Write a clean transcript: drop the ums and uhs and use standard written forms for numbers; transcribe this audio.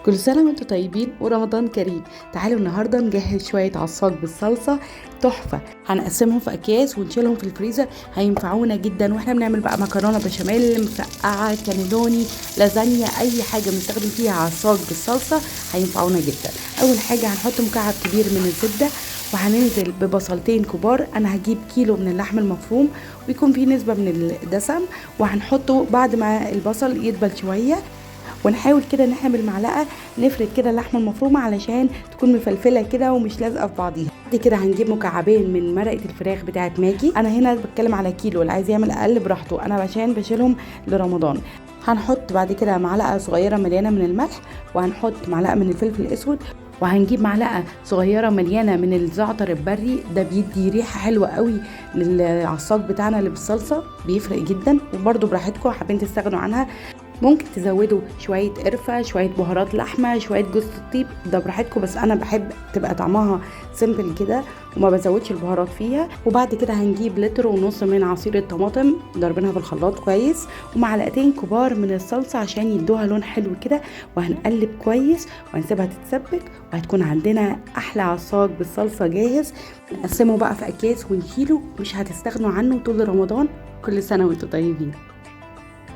كل سنة وانتم طيبين ورمضان كريم. تعالوا النهاردة نجهز شوية عصاج بالصلصة تحفة. هنقسمهم في أكياس ونشيلهم في الفريزر، هينفعونا جدا واحنا بنعمل بقى مكرونة بشاميل، مسقعة، كانيلوني، لازانيا، أي حاجة بنستخدم فيها عصاج بالصلصة هينفعونا جدا. أول حاجة هنحط مكعب كبير من الزبدة، وهننزل ببصلتين كبار. أنا هجيب كيلو من اللحم المفروم ويكون فيه نسبة من الدسم، وهنحطه بعد ما البصل يدبل شوية، ونحاول كده ان احنا بالمعلقه نفرد كده اللحمه المفرومه علشان تكون مفلفله كده ومش لازقه في بعضيها. بعد كده هنجيب مكعبين من مرقه الفراخ بتاعه ماجي، انا هنا بتكلم على كيلو، اللي عايز يعمل اقل براحته، انا عشان بشيلهم لرمضان. هنحط بعد كده معلقه صغيره مليانه من الملح، وهنحط معلقه من الفلفل الاسود، وهنجيب معلقه صغيره مليانه من الزعتر البري، ده بيدي ريحه حلوه قوي للعصاج بتاعنا اللي بالصلصه، بيفرق جدا. وبرده براحتكم حابين تستغنوا عنها، ممكن تزودوا شوية قرفة، شوية بهارات لحمة، شوية جوز الطيب، ده براحتكم، بس انا بحب تبقى طعمها سيمبل كده وما بزودش البهارات فيها. وبعد كده هنجيب لتر ونص من عصير الطماطم ضربينها في الخلاط كويس، ومعلقتين كبار من الصلصة عشان يدوها لون حلو كده، وهنقلب كويس وهنسيبها تتسبك، وهتكون عندنا احلى عصاج بالصلصة جاهز. نقسمه بقى في اكياس ونشيله، مش هتستغنوا عنه طول رمضان. كل سنة وانتم طيبين.